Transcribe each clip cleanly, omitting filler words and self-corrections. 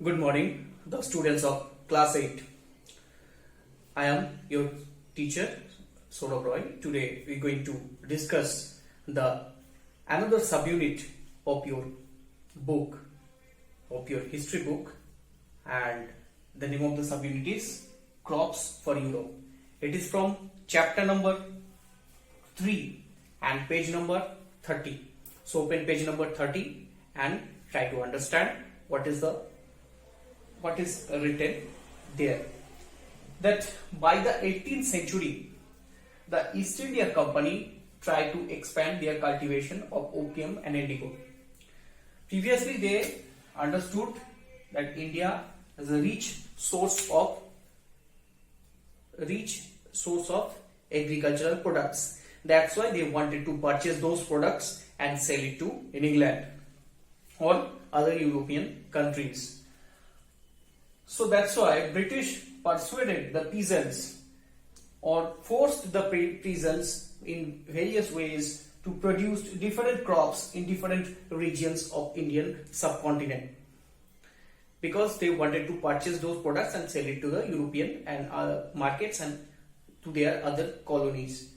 Good morning, the students of class 8. I am your teacher Sourav Ray. Today we are going to discuss the another subunit of your book, of your history book, and the name of the subunit is Crops for Europe. It is from chapter number 3 and page number 30. So open page number 30 and try to understand what is written there. That by the 18th century, the East India Company tried to expand their cultivation of opium and indigo. Previously, they understood that India is a rich source of agricultural products. That's why they wanted to purchase those products and sell it to in England or other European countries. So that's why British persuaded the peasants or forced the peasants in various ways to produce different crops in different regions of Indian subcontinent, because they wanted to purchase those products and sell it to the European and markets and to their other colonies.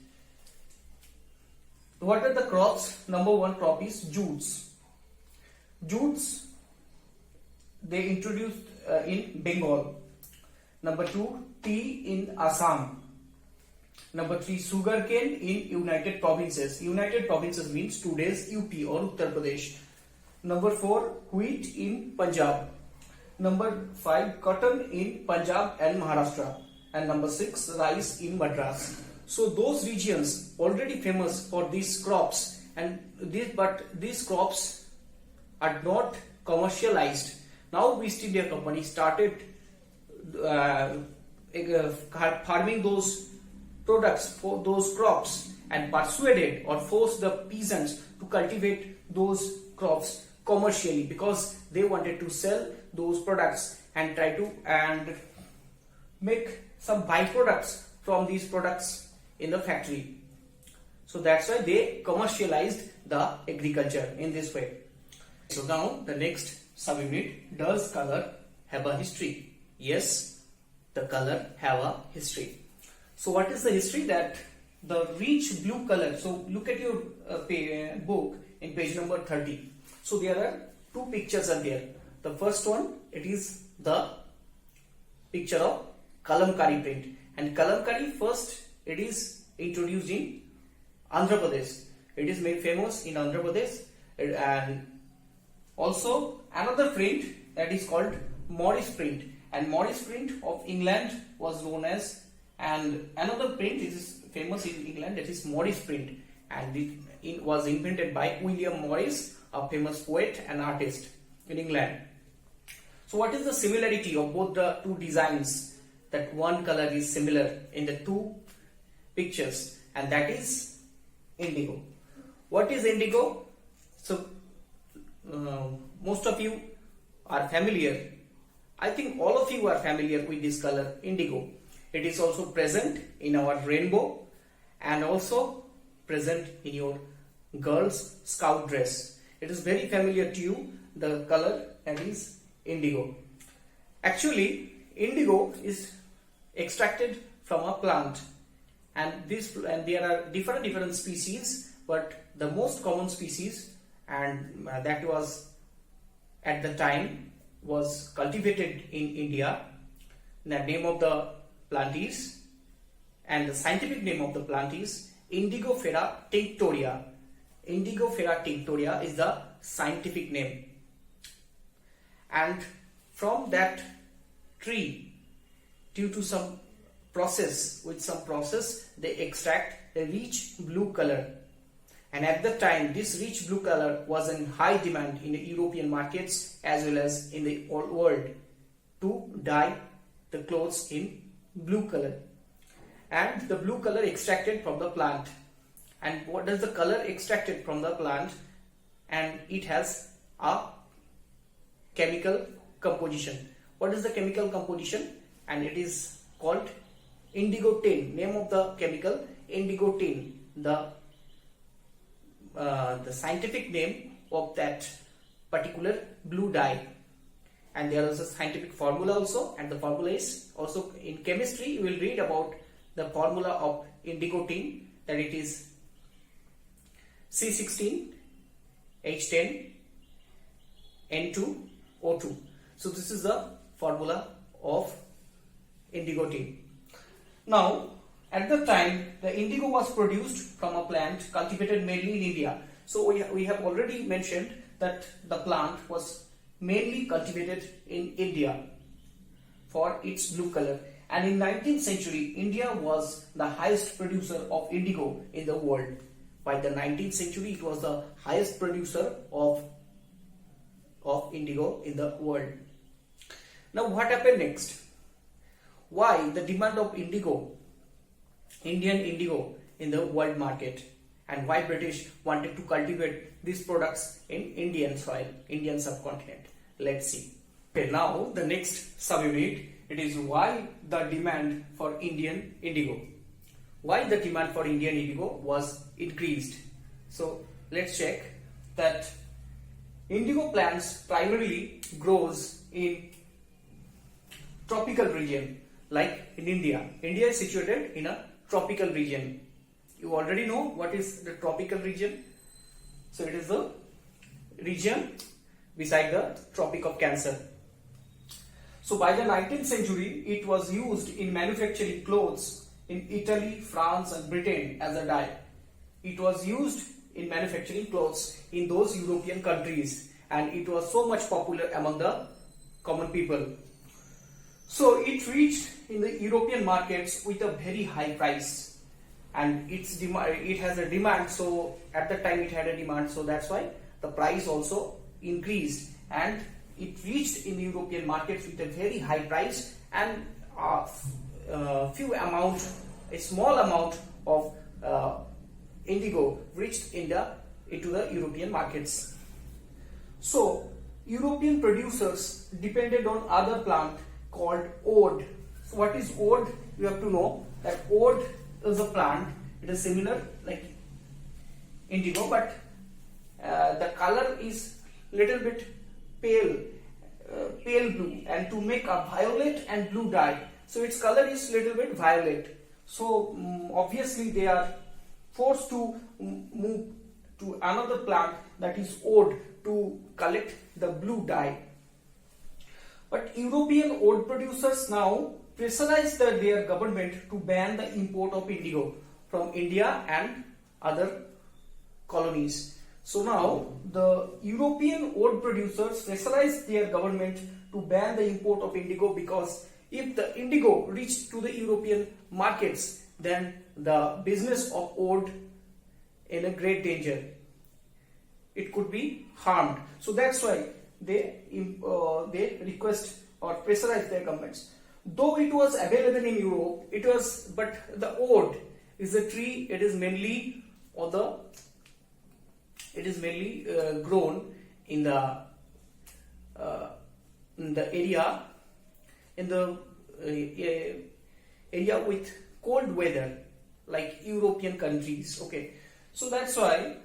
What are the crops? Number one crop is jutes. Jutes they introduced in Bengal. Number 2, tea in Assam. Number 3, sugarcane in United Provinces. United Provinces means today's UP or Uttar Pradesh. Number 4, wheat in Punjab. Number 5, cotton in Punjab and Maharashtra. And number 6, rice in Madras. So those regions already famous for these crops, but these crops are not commercialized. Now East India Company started farming those products for those crops and persuaded or forced the peasants to cultivate those crops commercially, because they wanted to sell those products and try to make some byproducts from these products in the factory. So that's why they commercialized the agriculture in this way. So now the next subunit, does color have a history? Yes, the color have a history. So what is the history? That the rich blue color. So look at your book in page number 30. So there are two pictures are there. The first one, it is the picture of kalamkari print, and kalamkari first it is introduced in Andhra Pradesh. It is made famous in Andhra Pradesh, and also another print that is called Morris print, and Morris print of England was known as, and another print is famous in England, that is Morris print, and it was invented by William Morris, a famous poet and artist in England. So what is the similarity of both the two designs? That one color is similar in the two pictures, and that is indigo. What is indigo? So most of you are familiar. I think all of you are familiar with this color, indigo. It is also present in our rainbow and also present in your girls' scout dress. It is very familiar to you, the color that is indigo. Actually, indigo is extracted from a plant, and there are different species, but the most common species, and that was at the time was cultivated in India. The name of the plant is, and the scientific name of the plant is Indigofera tinctoria. Indigofera tinctoria is the scientific name, and from that tree, due to some process, they extract a rich blue color. And at the time, this rich blue color was in high demand in the European markets as well as in the old world, to dye the clothes in blue color. And the blue color extracted from the plant. And what does the color extracted from the plant? And it has a chemical composition. What is the chemical composition? And it is called indigo tin. Name of the chemical, indigo tin. The scientific name of that particular blue dye. and there is a scientific formula also, and the formula is also in chemistry. You will read about the formula of indigo tin, that it is C16H10N2O2. So this is the formula of indigo tin. Now, at the time, the indigo was produced from a plant cultivated mainly in India. So we have already mentioned that the plant was mainly cultivated in India for its blue color. And in 19th century, India was the highest producer of indigo in the world. By the 19th century, it was the highest producer of indigo in the world. Now, what happened next? Why the demand of indigo, Indian indigo, in the world market, and why British wanted to cultivate these products in Indian soil, Indian subcontinent? Let's see. Okay, now the next subunit, it is why the demand for Indian indigo. Why the demand for Indian indigo was increased. So let's check that indigo plants primarily grows in tropical region, like in India. India is situated in a tropical region. You already know what is the tropical region. So it is the region beside the Tropic of Cancer. So by the 19th century, it was used in manufacturing clothes in Italy, France and Britain as a dye. It was used in manufacturing clothes in those European countries, and it was so much popular among the common people. So it reached in the European markets with a very high price, and it has a demand. So at that time it had a demand, so that's why the price also increased, and it reached in the European markets with a very high price, and a small amount of indigo reached into the European markets. So European producers depended on other plant called oud. So what is oud? You have to know that oud is a plant. It is similar like indigo, but the color is little bit pale blue, and to make a violet and blue dye, so its color is little bit violet. So obviously they are forced to move to another plant, that is oud, to collect the blue dye. But European oud producers now pressurized their government to ban the import of indigo from India and other colonies. So now the European oud producers pressurized their government to ban the import of indigo, because if the indigo reached to the European markets, then the business of oud in a great danger. It could be harmed. So that's why they request or pressurize their governments. Though it was available in Europe, but the oud is a tree. It is mainly grown in the area with cold weather, like European countries. Okay, so that's why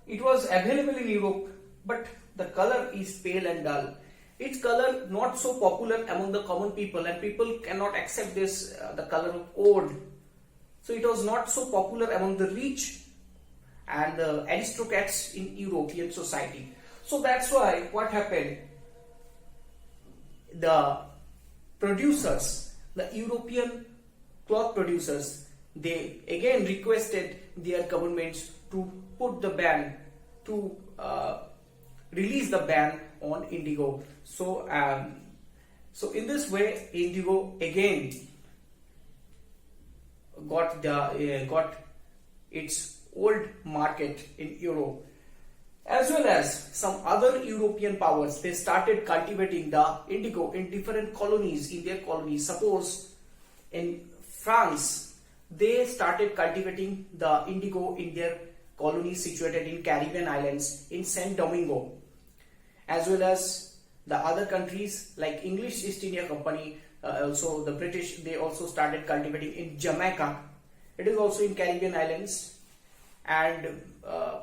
it was available in Europe, but the color is pale and dull. Its color not so popular among the common people, and people cannot accept this the color of oud. So it was not so popular among the rich and the aristocrats in European society. So that's why what happened, the producers, the European cloth producers, they again requested their governments to put the ban, to release the ban on indigo. So in this way, indigo again got its old market in Europe, as well as some other European powers. They started cultivating the indigo in different colonies, in their colonies. Suppose in France, they started cultivating the indigo in their colonies situated in Caribbean islands, in Saint Domingo, as well as the other countries like English East India Company, also the British, they also started cultivating in Jamaica. It is also in Caribbean islands. And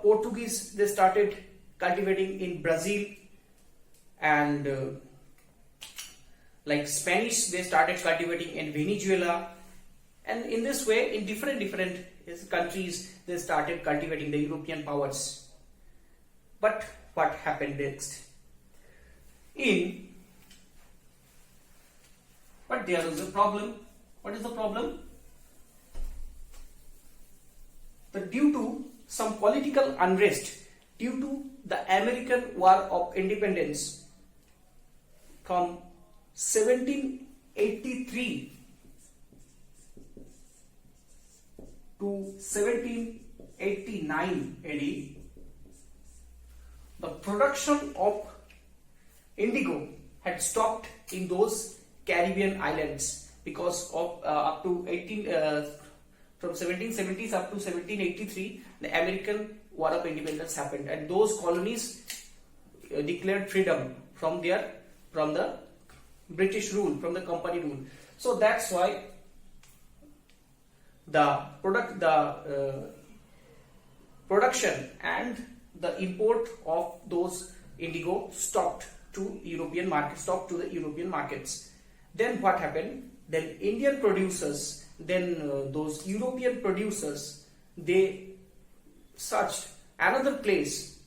Portuguese, they started cultivating in Brazil, and like Spanish, they started cultivating in Venezuela, and in this way, in different countries, they started cultivating the European powers. But what happened next? But there is a problem. What is the problem? That due to some political unrest, due to the American War of Independence from 1783 to 1789 AD, the production of indigo had stopped in those Caribbean islands because of up to from 1770s up to 1783, the American War of Independence happened, and those colonies declared freedom from the British rule, from the company rule. So that's why the production and the import of those indigo stopped to the European markets. Then what happened? Then Indian producers, those European producers, they searched another place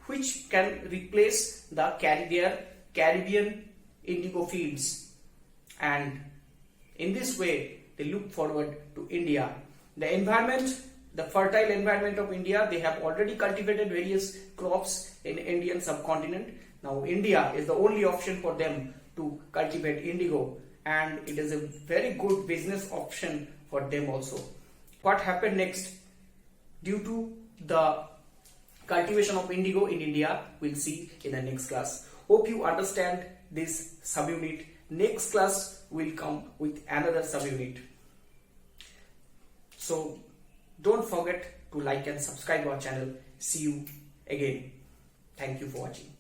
which can replace the Caribbean indigo fields, and in this way they look forward to India. The environment, the fertile environment of India, they have already cultivated various crops in Indian subcontinent. Now India is the only option for them to cultivate indigo, and it is a very good business option for them also. What happened next due to the cultivation of indigo in India, we'll see in the next class. Hope you understand this subunit. Next class will come with another subunit. So don't forget to like and subscribe our channel. See you again. Thank you for watching.